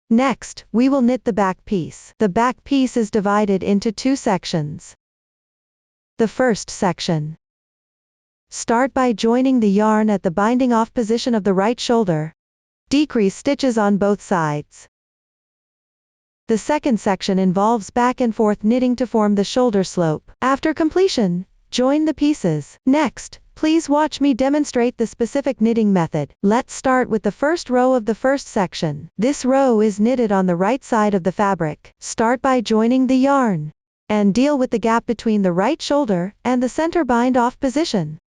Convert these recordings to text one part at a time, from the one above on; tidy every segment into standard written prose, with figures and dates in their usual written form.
Next, we will knit the back piece. The back piece is divided into two sections. The first section. Start by joining the yarn at the binding off position of the right shoulder. Decrease stitches on both sides. The second section involves back and forth knitting to form the shoulder slope. After completion, join the pieces. Next, please watch me demonstrate the specific knitting method. Let's start with the first row of the first section. This row is knitted on the right side of the fabric. Start by joining the yarn and deal with the gap between the right shoulder and the center bind off position.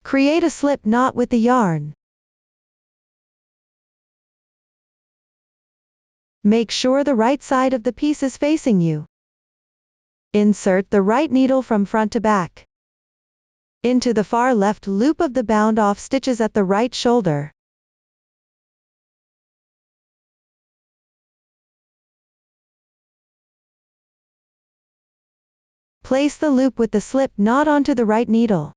Create a slip knot with the yarn. Make sure the right side of the piece is facing you. Insert the right needle from front to back into the far left loop of the bound off stitches at the right shoulder. Place the loop with the slip knot onto the right needle.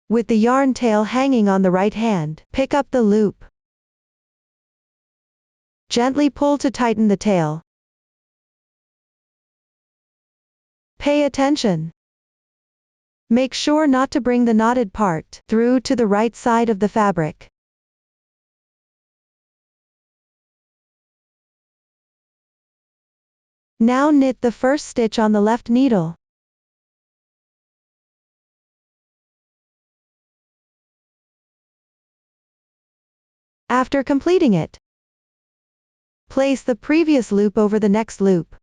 With the yarn tail hanging on the right hand, pick up the loop. Gently pull to tighten the tail. Pay attention. Make sure not to bring the knotted part through to the right side of the fabric. Now knit the first stitch on the left needle. After completing it, place the previous loop over the next loop.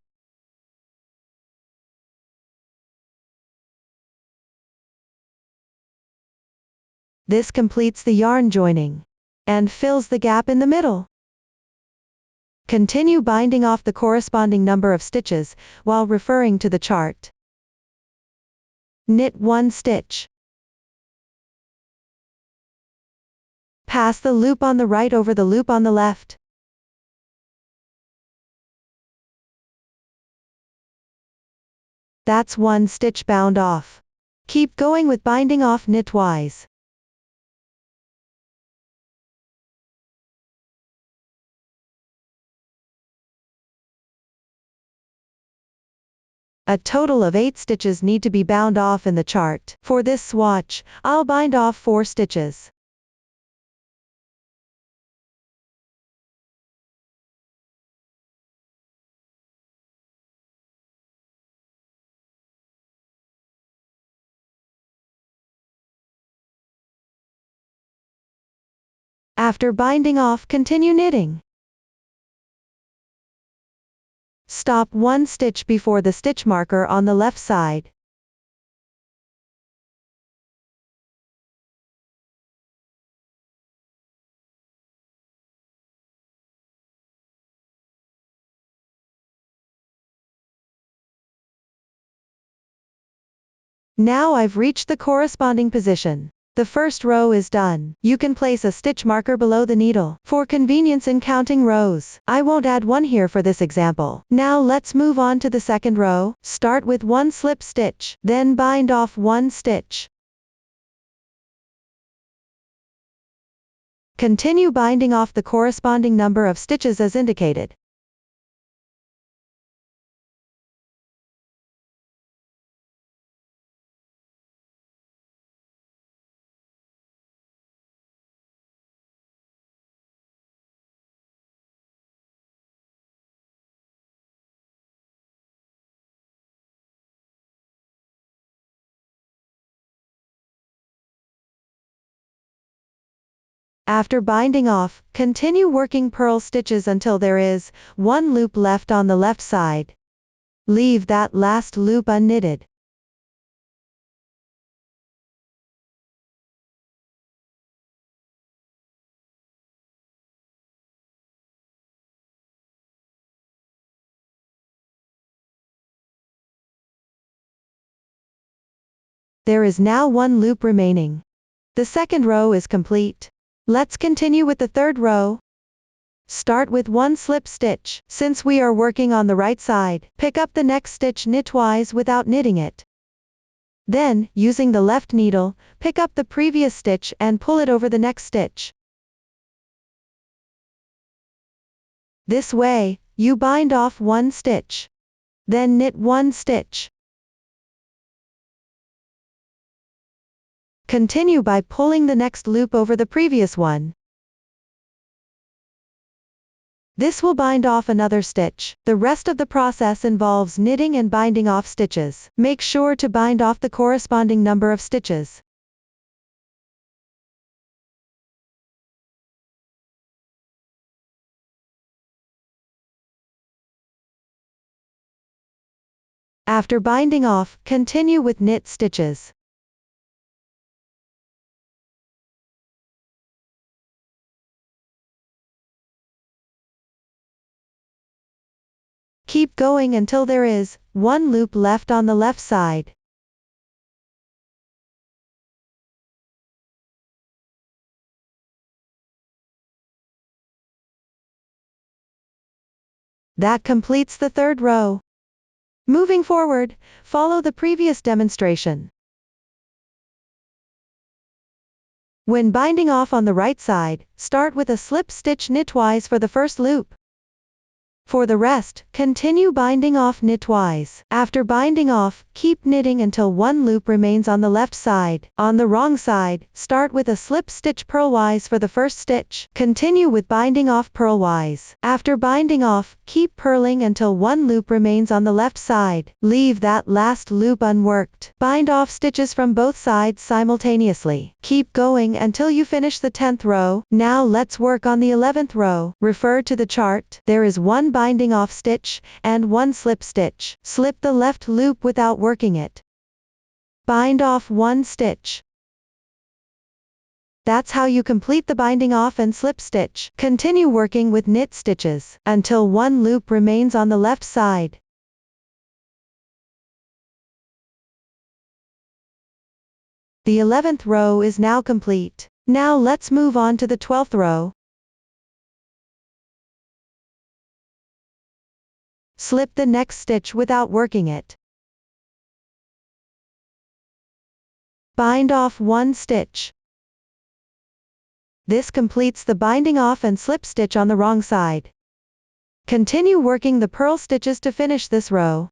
This completes the yarn joining and fills the gap in the middle. Continue binding off the corresponding number of stitches while referring to the chart. Knit one stitch. Pass the loop on the right over the loop on the left. That's one stitch bound off. Keep going with binding off knitwise. A total of 8 stitches need to be bound off in the chart. For this swatch, I'll bind off 4 stitches. After binding off, continue knitting. Stop 1 stitch before the stitch marker on the left side. Now I've reached the corresponding position. The first row is done. You can place a stitch marker below the needle for convenience in counting rows. I won't add one here for this example. Now let's move on to the second row. Start with 1 slip stitch, then bind off 1 stitch. Continue binding off the corresponding number of stitches as indicated. After binding off, continue working purl stitches until there is 1 loop left on the left side. Leave that last loop unknitted. There is now 1 loop remaining. The second row is complete. Let's continue with the third row. Start with 1 slip stitch. Since we are working on the right side, pick up the next stitch knitwise without knitting it. Then, using the left needle, pick up the previous stitch and pull it over the next stitch. This way, you bind off one stitch. Then knit one stitch. Continue by pulling the next loop over the previous one. This will bind off another stitch. The rest of the process involves knitting and binding off stitches. Make sure to bind off the corresponding number of stitches. After binding off, continue with knit stitches. Keep going until there is one loop left on the left side. That completes the third row. Moving forward, follow the previous demonstration. When binding off on the right side, start with a slip stitch knitwise for the first loop. For the rest, continue binding off knitwise. After binding off, keep knitting until one loop remains on the left side. On the wrong side, start with a slip stitch purlwise for the first stitch. Continue with binding off purlwise. After binding off, keep purling until one loop remains on the left side. Leave that last loop unworked. Bind off stitches from both sides simultaneously. Keep going until you finish the 10th row. Now let's work on the 11th row. Refer to the chart. There is one binding off stitch, and one slip stitch. Slip the left loop without working it. Bind off one stitch. That's how you complete the binding off and slip stitch. Continue working with knit stitches, until one loop remains on the left side. The 11th row is now complete. Now let's move on to the 12th row. Slip the next stitch without working it. Bind off one stitch. This completes the binding off and slip stitch on the wrong side. Continue working the purl stitches to finish this row.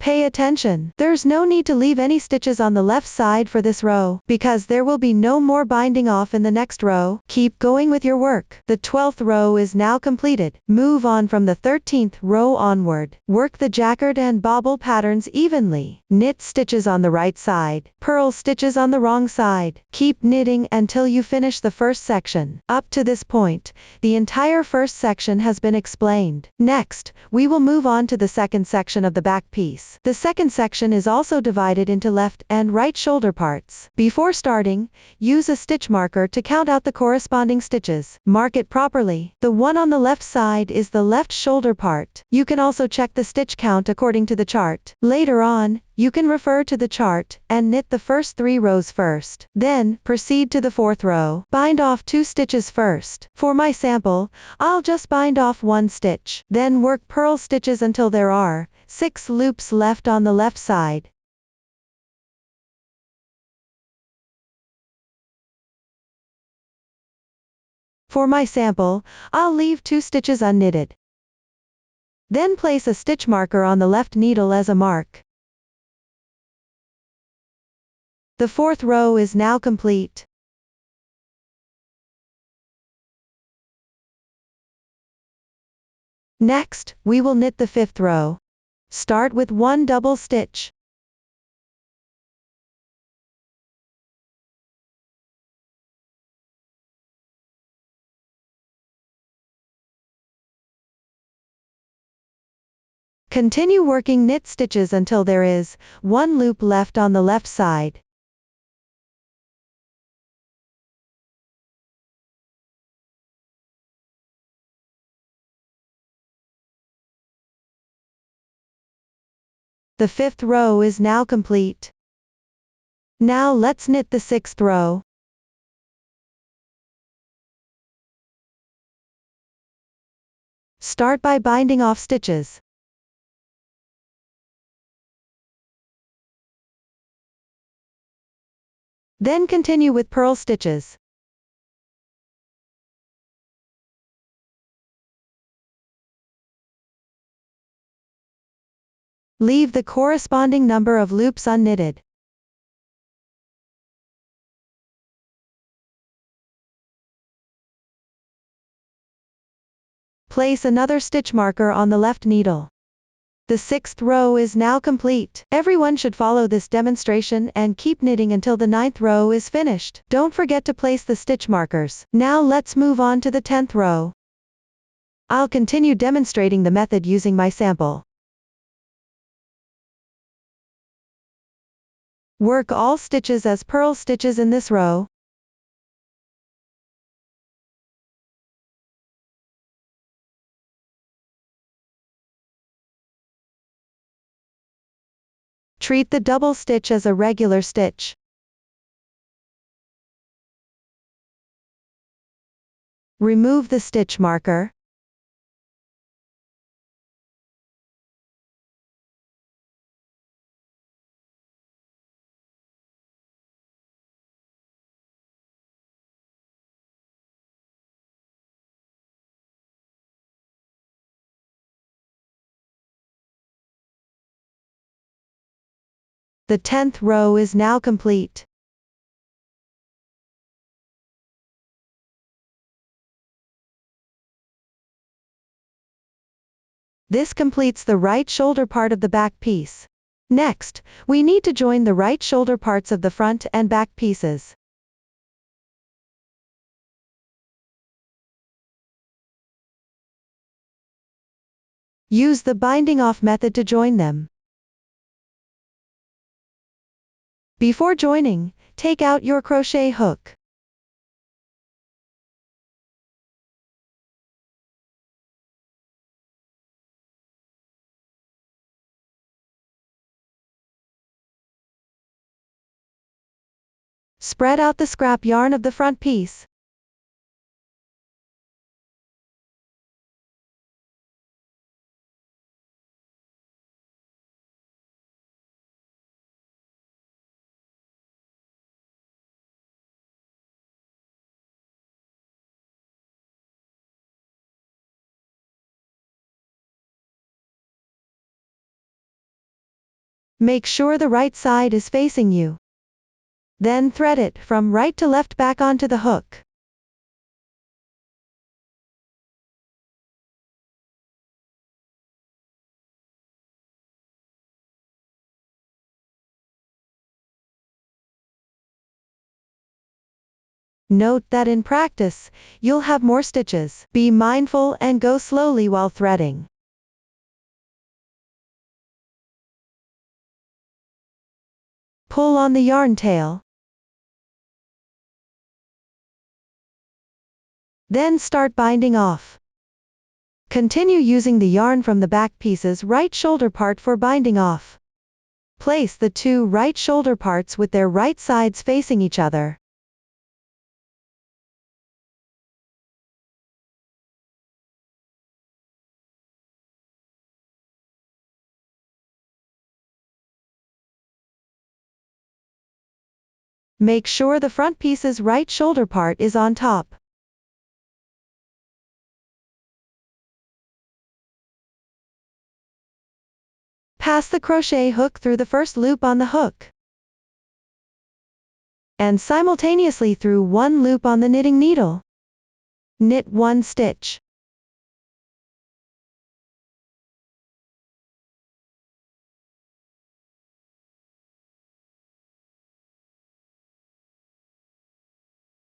Pay attention. There's no need to leave any stitches on the left side for this row, because there will be no more binding off in the next row. Keep going with your work. The 12th row is now completed. Move on from the 13th row onward. Work the jacquard and bobble patterns evenly. Knit stitches on the right side, purl stitches on the wrong side. Keep knitting until you finish the first section. Up to this point, the entire first section has been explained. Next, we will move on to the second section of the back piece. The second section is also divided into left and right shoulder parts. Before starting, use a stitch marker to count out the corresponding stitches. Mark it properly. The one on the left side is the left shoulder part. You can also check the stitch count according to the chart. Later on, you can refer to the chart and knit the first 3 rows first. Then, proceed to the 4th row. Bind off 2 stitches first. For my sample, I'll just bind off 1 stitch. Then work purl stitches until there are 6 loops left on the left side. For my sample, I'll leave 2 stitches unknitted. Then place a stitch marker on the left needle as a mark. The fourth row is now complete. Next, we will knit the fifth row. Start with one double stitch. Continue working knit stitches until there is one loop left on the left side. The fifth row is now complete. Now let's knit the sixth row. Start by binding off stitches. Then continue with purl stitches. Leave the corresponding number of loops unknitted. Place another stitch marker on the left needle. The sixth row is now complete. Everyone should follow this demonstration and keep knitting until the ninth row is finished. Don't forget to place the stitch markers. Now let's move on to the 10th row. I'll continue demonstrating the method using my sample. Work all stitches as purl stitches in this row. Treat the double stitch as a regular stitch. Remove the stitch marker. The 10th row is now complete. This completes the right shoulder part of the back piece. Next, we need to join the right shoulder parts of the front and back pieces. Use the binding off method to join them. Before joining, take out your crochet hook. Spread out the scrap yarn of the front piece. Make sure the right side is facing you. Then thread it from right to left back onto the hook. Note that in practice, you'll have more stitches. Be mindful and go slowly while threading. Pull on the yarn tail. Then start binding off. Continue using the yarn from the back piece's right shoulder part for binding off. Place the two right shoulder parts with their right sides facing each other. Make sure the front piece's right shoulder part is on top. Pass the crochet hook through the first loop on the hook. and simultaneously through one loop on the knitting needle. Knit one stitch.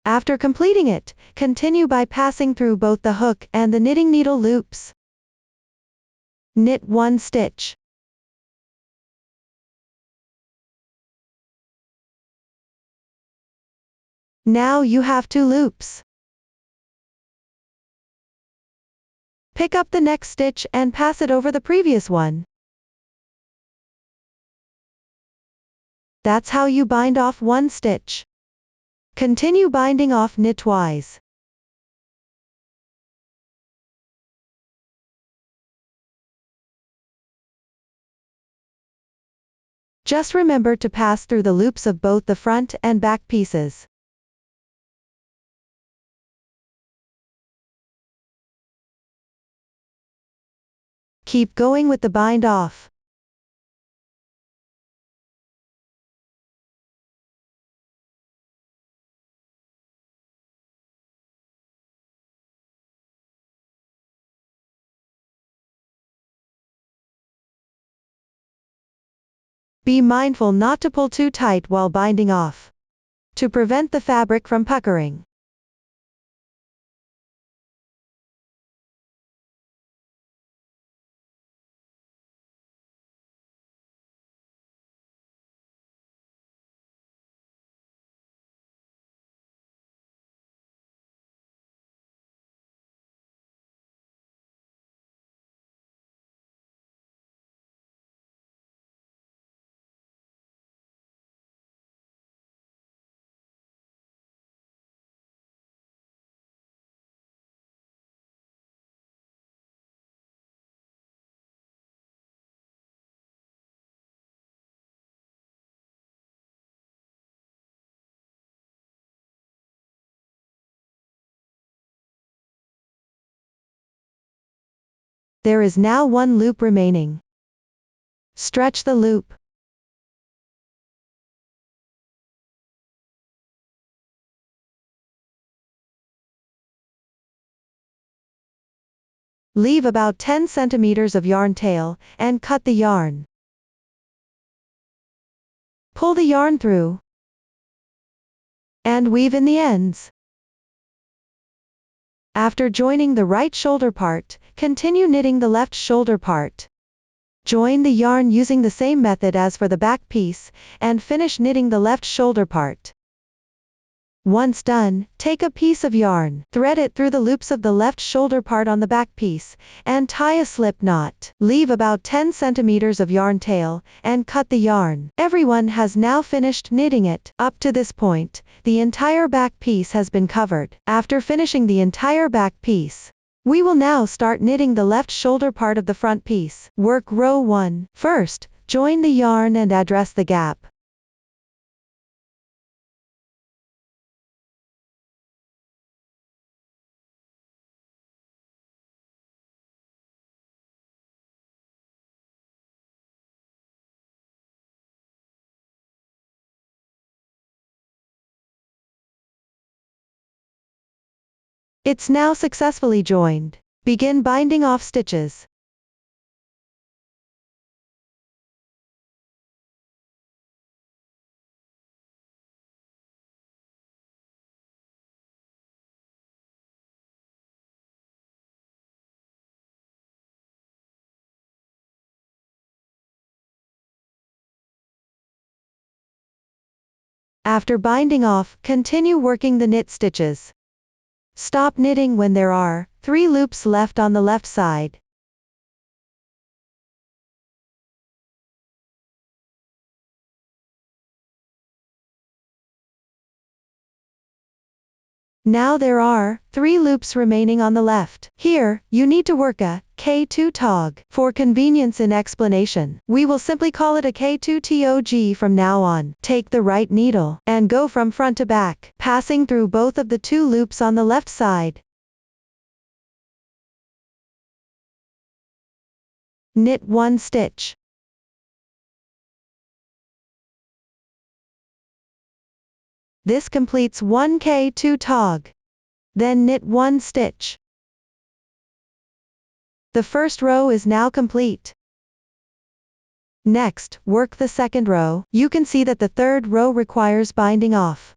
After completing it, continue by passing through both the hook and the knitting needle loops. Knit one stitch. Now you have 2 loops. Pick up the next stitch and pass it over the previous one. That's how you bind off one stitch. Continue binding off knitwise. Just remember to pass through the loops of both the front and back pieces. Keep going with the bind off. Be mindful not to pull too tight while binding off, to prevent the fabric from puckering. There is now 1 loop remaining. Stretch the loop. Leave about 10 centimeters of yarn tail, and cut the yarn. Pull the yarn through, and weave in the ends. After joining the right shoulder part, continue knitting the left shoulder part. Join the yarn using the same method as for the back piece, and finish knitting the left shoulder part. Once done, take a piece of yarn, thread it through the loops of the left shoulder part on the back piece, and tie a slip knot. Leave about 10 centimeters of yarn tail, and cut the yarn. Everyone has now finished knitting it. Up to this point, the entire back piece has been covered. After finishing the entire back piece, we will now start knitting the left shoulder part of the front piece. Work row 1. First, join the yarn and address the gap. It's now successfully joined. Begin binding off stitches. After binding off, continue working the knit stitches. Stop knitting when there are 3 loops left on the left side. Now there are 3 loops remaining on the left. Here, you need to work a K2 tog. For convenience in explanation, we will simply call it a K2 tog from now on. Take the right needle, and go from front to back, passing through both of the 2 loops on the left side. Knit 1 stitch. This completes 1K2 tog. Then knit 1 stitch. The first row is now complete. Next, work the second row. You can see that the third row requires binding off.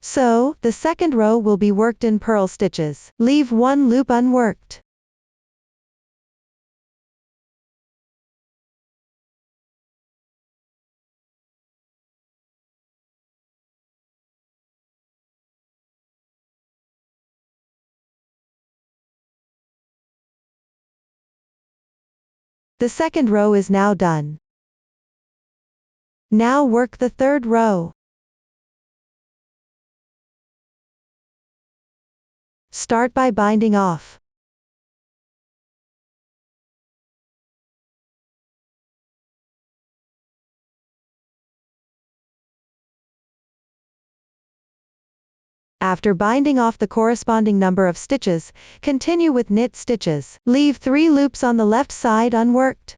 So, the second row will be worked in purl stitches. Leave one loop unworked. The second row is now done. Now work the third row. Start by binding off. After binding off the corresponding number of stitches, continue with knit stitches. Leave 3 loops on the left side unworked.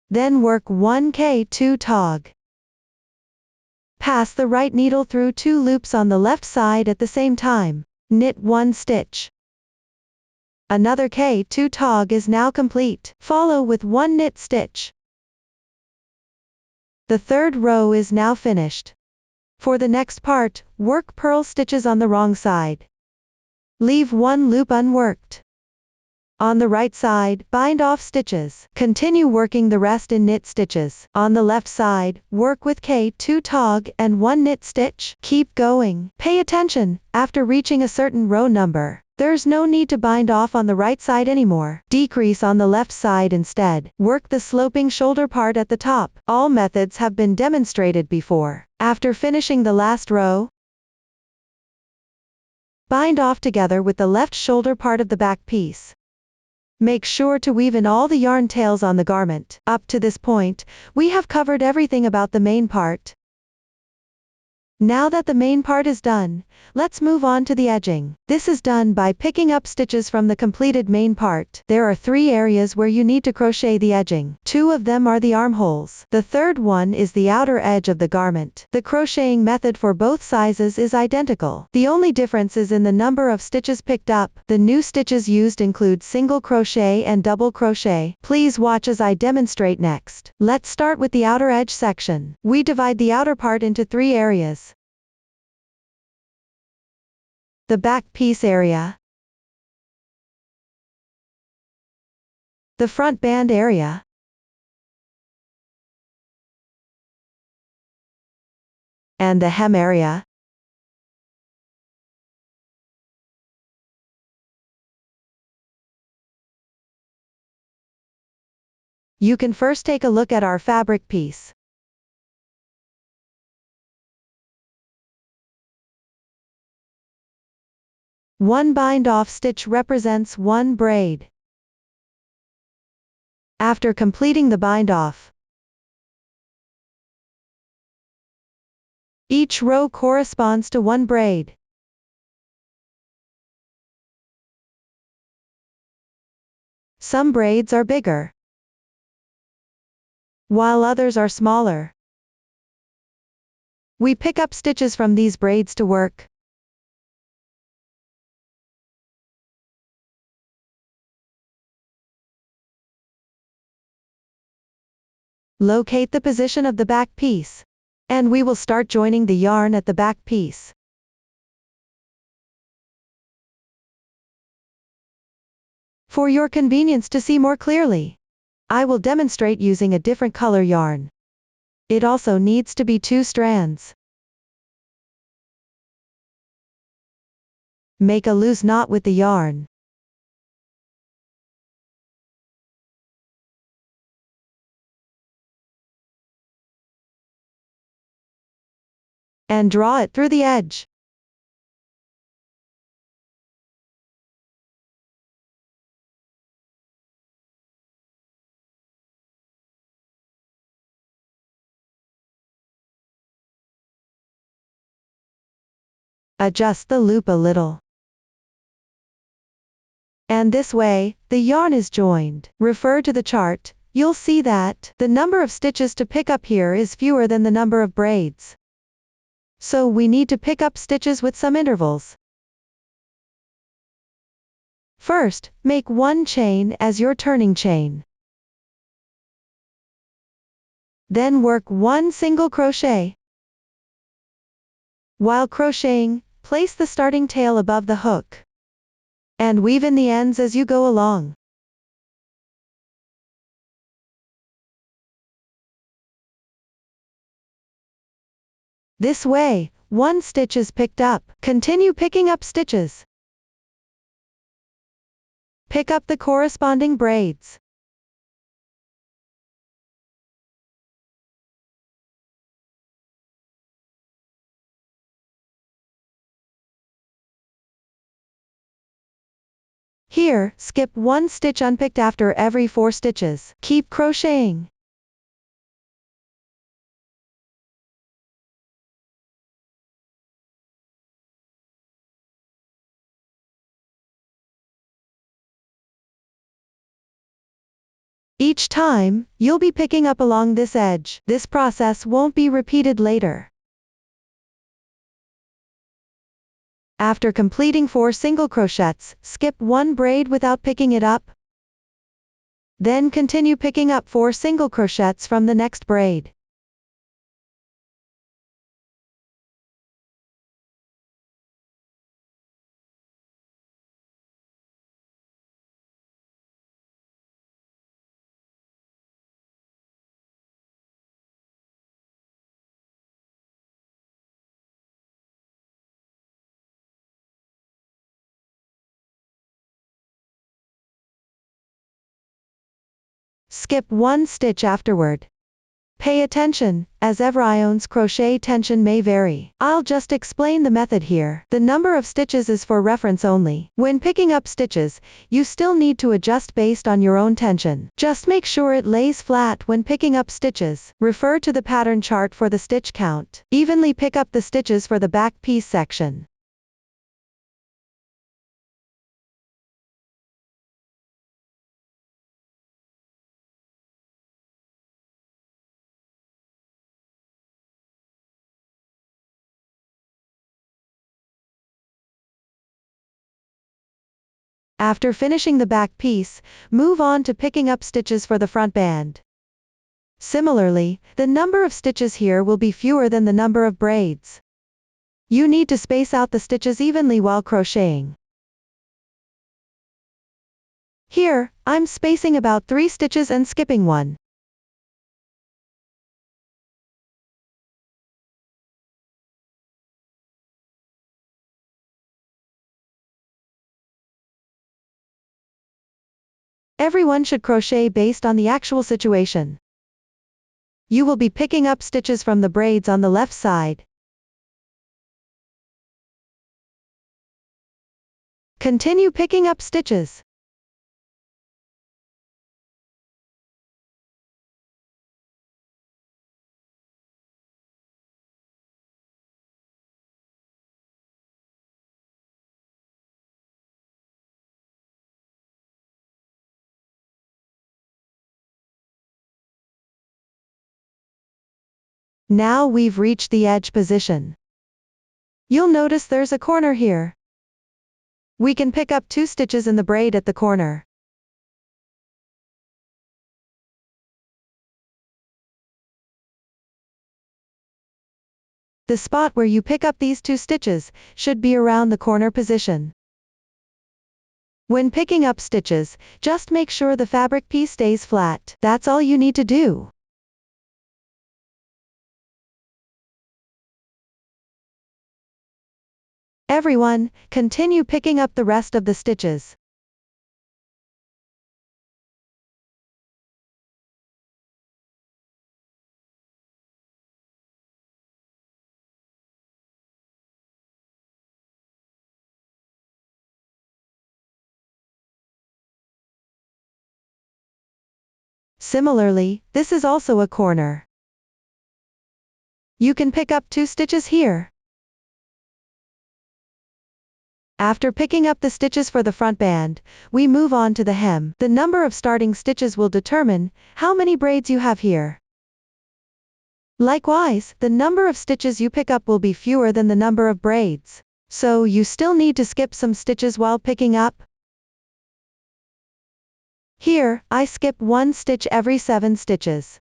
Then work 1K2 tog. Pass the right needle through 2 loops on the left side at the same time. Knit 1 stitch. Another K2 tog is now complete. Follow with 1 knit stitch. The third row is now finished. For the next part, work purl stitches on the wrong side. Leave 1 loop unworked. On the right side, bind off stitches. Continue working the rest in knit stitches. On the left side, work with K2 tog and 1 knit stitch. Keep going. Pay attention, after reaching a certain row number, there's no need to bind off on the right side anymore. Decrease on the left side instead. Work the sloping shoulder part at the top. All methods have been demonstrated before. After finishing the last row, bind off together with the left shoulder part of the back piece. Make sure to weave in all the yarn tails on the garment. Up to this point, we have covered everything about the main part. Now that the main part is done, let's move on to the edging. This is done by picking up stitches from the completed main part. There are 3 areas where you need to crochet the edging. 2 of them are the armholes. The third one is the outer edge of the garment. The crocheting method for both sizes is identical. The only difference is in the number of stitches picked up. The new stitches used include single crochet and double crochet. Please watch as I demonstrate next. Let's start with the outer edge section. We divide the outer part into 3 areas. The back piece area, the front band area, and the hem area. You can first take a look at our fabric piece. One bind-off stitch represents 1 braid. After completing the bind-off, each row corresponds to 1 braid. Some braids are bigger, while others are smaller. We pick up stitches from these braids to work. Locate the position of the back piece, and we will start joining the yarn at the back piece. For your convenience to see more clearly, I will demonstrate using a different color yarn. It also needs to be 2 strands. Make a loose knot with the yarn. And draw it through the edge. Adjust the loop a little. And this way, the yarn is joined. Refer to the chart, you'll see that the number of stitches to pick up here is fewer than the number of braids. So we need to pick up stitches with some intervals. First, make one chain as your turning chain. Then work one single crochet. While crocheting, place the starting tail above the hook. And weave in the ends as you go along. This way, one stitch is picked up. Continue picking up stitches. Pick up the corresponding braids. Here, skip one stitch unpicked after every 4 stitches. Keep crocheting. Each time, you'll be picking up along this edge. This process won't be repeated later. After completing 4 single crochets, skip one braid without picking it up. Then continue picking up 4 single crochets from the next braid. Skip one stitch afterward. Pay attention, as every one's crochet tension may vary. I'll just explain the method here. The number of stitches is for reference only. When picking up stitches, you still need to adjust based on your own tension. Just make sure it lays flat when picking up stitches. Refer to the pattern chart for the stitch count. Evenly pick up the stitches for the back piece section. After finishing the back piece, move on to picking up stitches for the front band. Similarly, the number of stitches here will be fewer than the number of braids. You need to space out the stitches evenly while crocheting. Here, I'm spacing about 3 stitches and skipping one. Everyone should crochet based on the actual situation. You will be picking up stitches from the braids on the left side. Continue picking up stitches. Now we've reached the edge position. You'll notice there's a corner here. We can pick up 2 stitches in the braid at the corner. The spot where you pick up these 2 stitches should be around the corner position. When picking up stitches, just make sure the fabric piece stays flat. That's all you need to do. Everyone, continue picking up the rest of the stitches. Similarly, this is also a corner. You can pick up 2 stitches here. After picking up the stitches for the front band, we move on to the hem. The number of starting stitches will determine how many braids you have here. Likewise, the number of stitches you pick up will be fewer than the number of braids. So you still need to skip some stitches while picking up. Here, I skip one stitch every 7 stitches.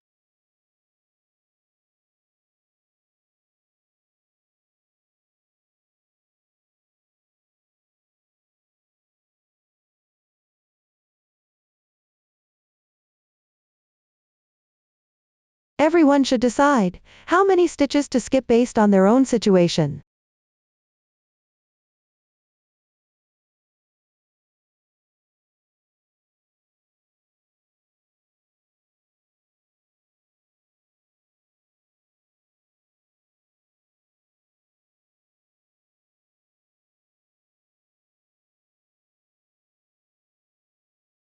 Everyone should decide how many stitches to skip based on their own situation.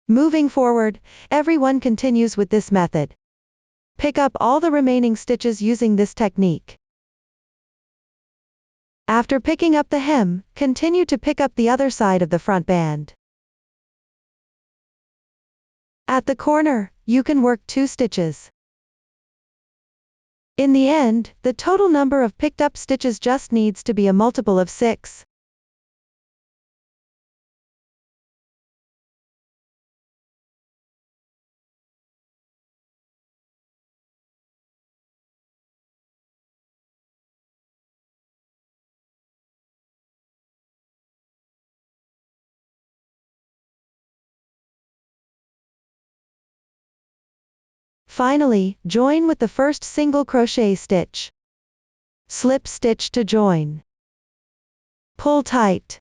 Moving forward, everyone continues with this method. Pick up all the remaining stitches using this technique. After picking up the hem, continue to pick up the other side of the front band. At the corner, you can work 2 stitches. In the end, the total number of picked up stitches just needs to be a multiple of 6. Finally, join with the first single crochet stitch. Slip stitch to join. Pull tight.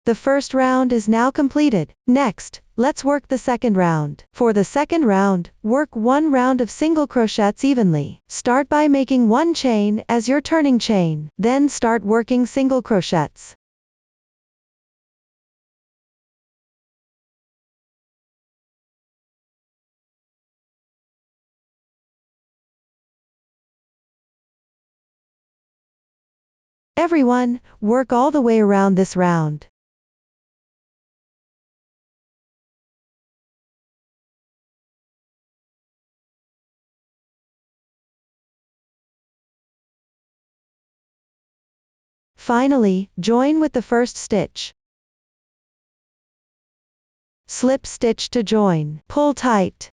The first round is now completed. Next, let's work the second round. For the second round, work 1 round of single crochets evenly. Start by making 1 chain as your turning chain. Then start working single crochets. Everyone, work all the way around this round. Finally, join with the first stitch. Slip stitch to join. Pull tight.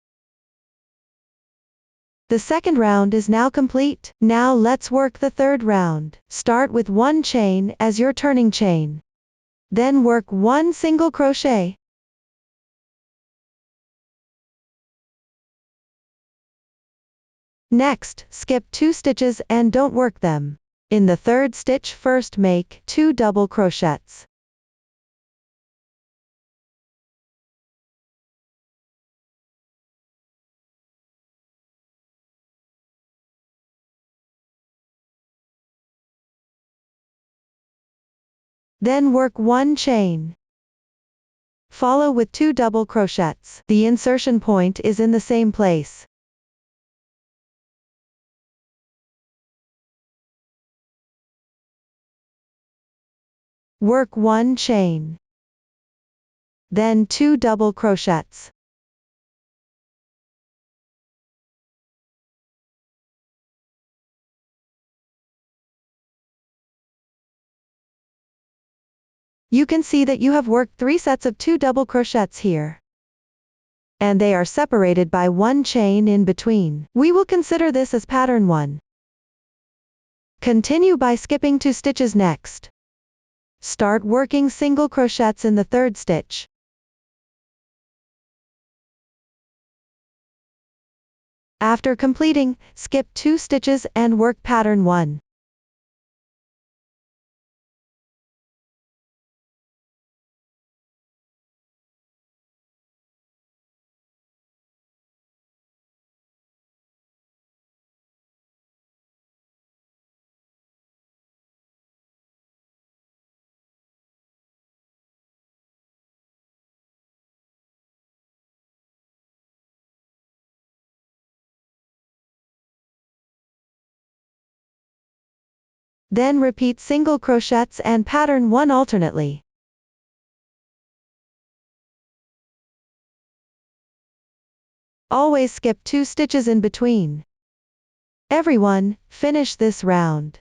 The second round is now complete. Now let's work the third round. Start with 1 chain as your turning chain. Then work 1 single crochet. Next, skip 2 stitches and don't work them. In the third stitch, first make 2 double crochets. Then work 1 chain. Follow with 2 double crochets. The insertion point is in the same place. Work 1 chain. Then 2 double crochets. You can see that you have worked 3 sets of 2 double crochets here. And they are separated by 1 chain in between. We will consider this as pattern 1. Continue by skipping 2 stitches next. Start working single crochets in the third stitch. After completing, skip 2 stitches and work pattern 1. Then repeat single crochets and pattern 1 alternately. Always skip 2 stitches in between. Everyone, finish this round.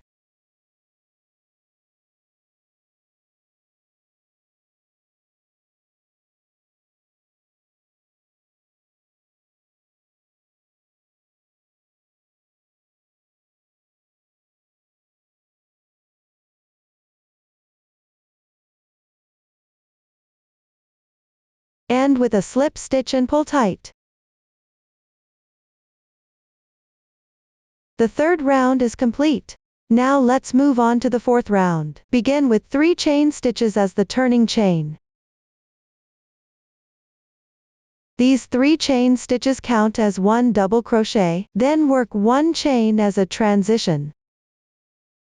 End with a slip stitch and pull tight. The third round is complete. Now let's move on to the fourth round. Begin with 3 chain stitches as the turning chain. These 3 chain stitches count as 1 double crochet, then work 1 chain as a transition.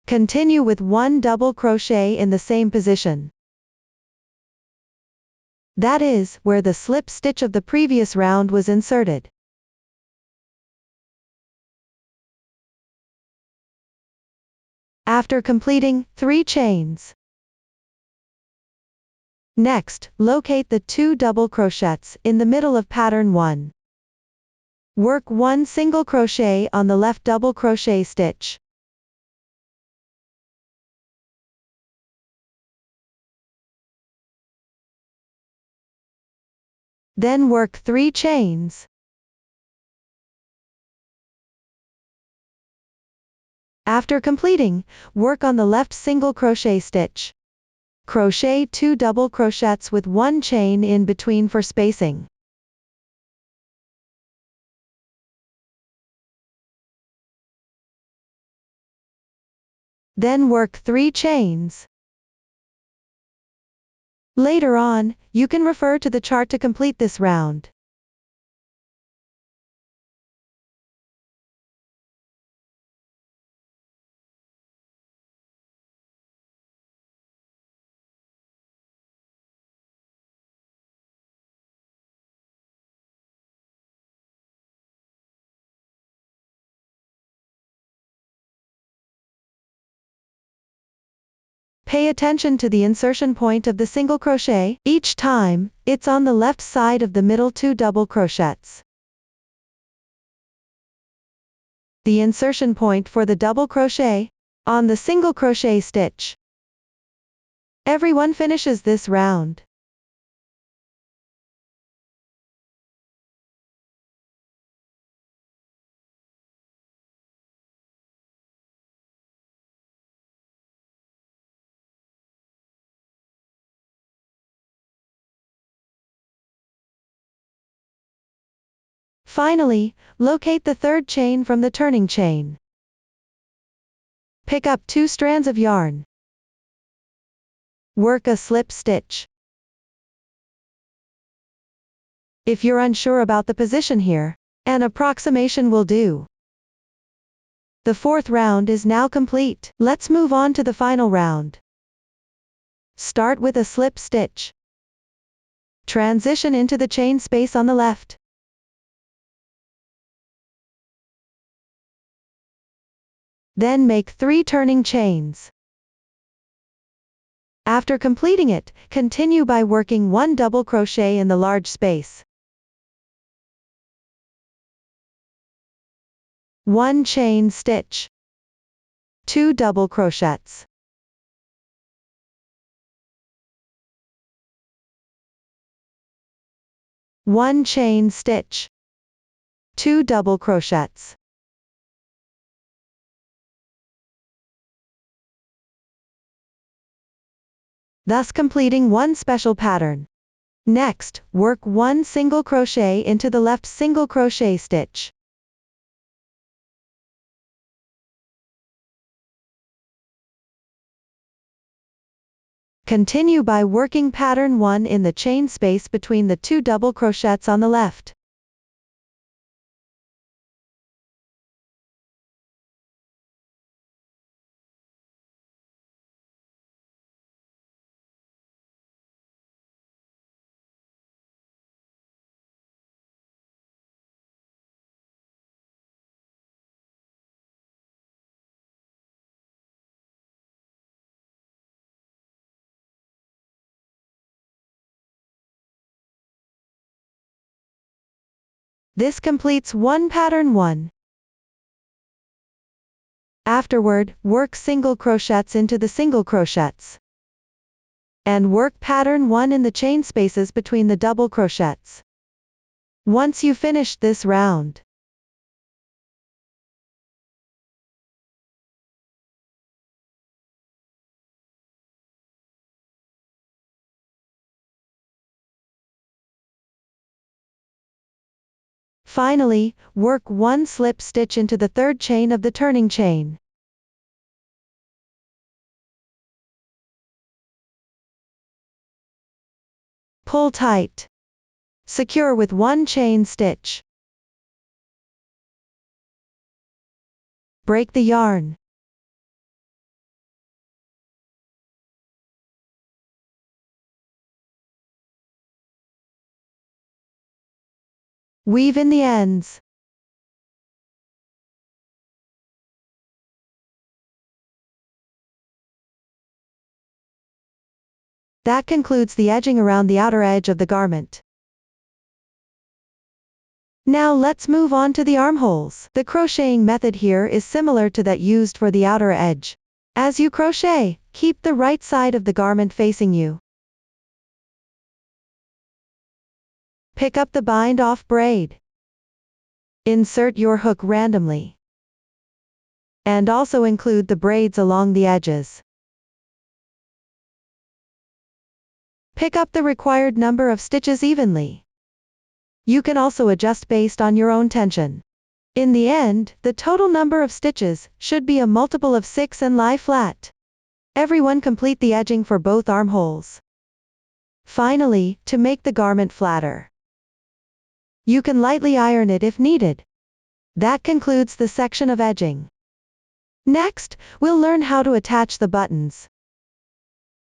Continue with 1 double crochet in the same position. That is, where the slip stitch of the previous round was inserted. After completing 3 chains. Next, locate the 2 double crochets in the middle of pattern 1. Work 1 single crochet on the left double crochet stitch. Then work 3 chains. After completing, work on the left single crochet stitch. Crochet 2 double crochets with 1 chain in between for spacing. Then work 3 chains. Later on, you can refer to the chart to complete this round. Pay attention to the insertion point of the single crochet. Each time, it's on the left side of the middle 2 double crochets. The insertion point for the double crochet, on the single crochet stitch. Everyone finishes this round. Finally, locate the third chain from the turning chain. Pick up 2 strands of yarn. Work a slip stitch. If you're unsure about the position here, an approximation will do. The fourth round is now complete. Let's move on to the final round. Start with a slip stitch. Transition into the chain space on the left. Then make 3 turning chains. After completing it, continue by working 1 double crochet in the large space. 1 chain stitch. 2 double crochets. One chain stitch. 2 double crochets. Thus completing one special pattern. Next, work 1 single crochet into the left single crochet stitch. Continue by working pattern 1 in the chain space between the 2 double crochets on the left. This completes one pattern 1. Afterward, work single crochets into the single crochets. And work pattern 1 in the chain spaces between the double crochets. Once you finished this round, finally, work 1 slip stitch into the third chain of the turning chain. Pull tight. Secure with 1 chain stitch. Break the yarn. Weave in the ends. That concludes the edging around the outer edge of the garment. Now let's move on to the armholes. The crocheting method here is similar to that used for the outer edge. As you crochet, keep the right side of the garment facing you. Pick up the bind-off braid. Insert your hook randomly. And also include the braids along the edges. Pick up the required number of stitches evenly. You can also adjust based on your own tension. In the end, the total number of stitches should be a multiple of 6 and lie flat. Everyone complete the edging for both armholes. Finally, to make the garment flatter, you can lightly iron it if needed. That concludes the section of edging. Next, we'll learn how to attach the buttons.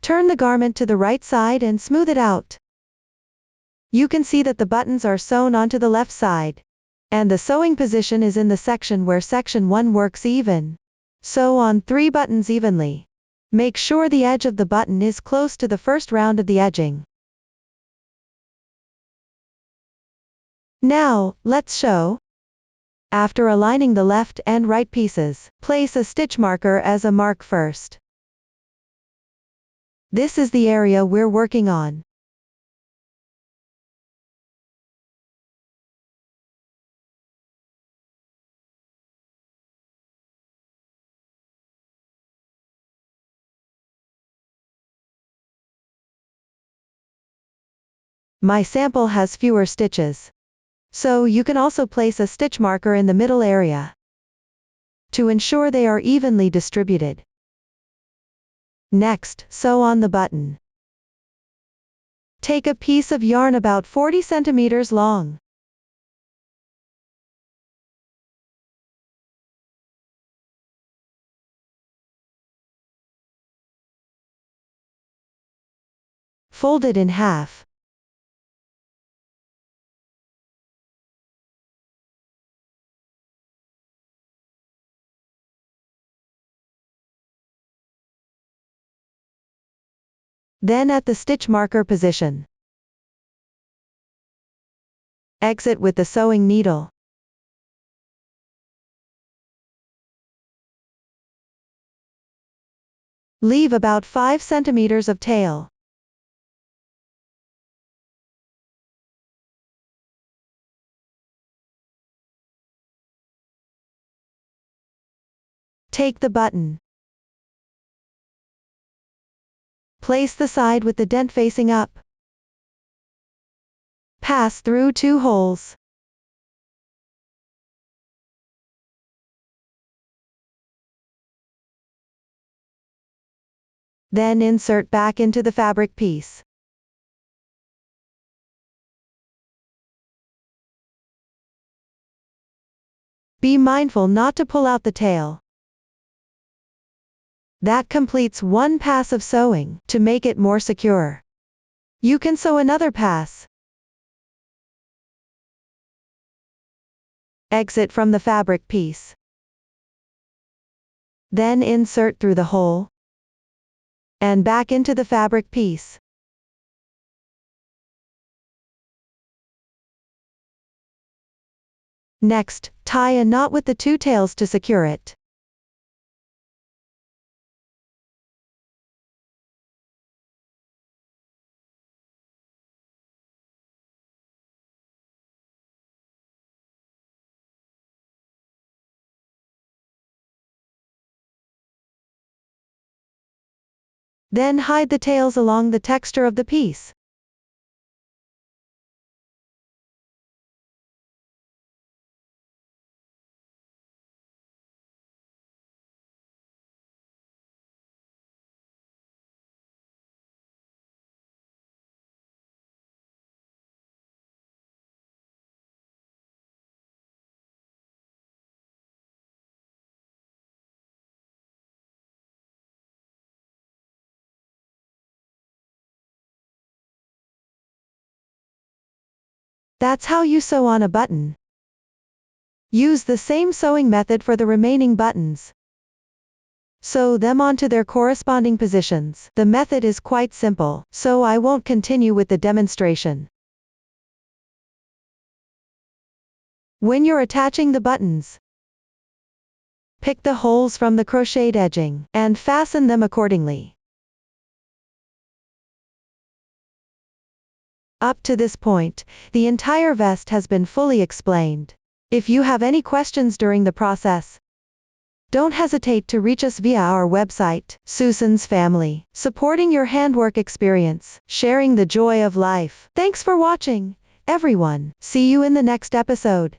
Turn the garment to the right side and smooth it out. You can see that the buttons are sewn onto the left side. And the sewing position is in the section where section 1 works even. Sew on 3 buttons evenly. Make sure the edge of the button is close to the first round of the edging. Now, let's sew. After aligning the left and right pieces, place a stitch marker as a mark first. This is the area we're working on. My sample has fewer stitches. So you can also place a stitch marker in the middle area to ensure they are evenly distributed. Next, sew on the button. Take a piece of yarn about 40 centimeters long. Fold it in half. Then at the stitch marker position, exit with the sewing needle. Leave about 5 centimeters of tail. Take the button. Place the side with the dent facing up. Pass through 2 holes. Then insert back into the fabric piece. Be mindful not to pull out the tail. That completes one pass of sewing. To make it more secure, you can sew another pass. Exit from the fabric piece. Then insert through the hole and back into the fabric piece. Next, tie a knot with the two tails to secure it. Then hide the tails along the texture of the piece. That's how you sew on a button. Use the same sewing method for the remaining buttons. Sew them onto their corresponding positions. The method is quite simple, so I won't continue with the demonstration. When you're attaching the buttons, pick the holes from the crocheted edging, and fasten them accordingly. Up to this point, the entire vest has been fully explained. If you have any questions during the process, don't hesitate to reach us via our website, Susan's Family, supporting your handwork experience, sharing the joy of life. Thanks for watching, everyone. See you in the next episode.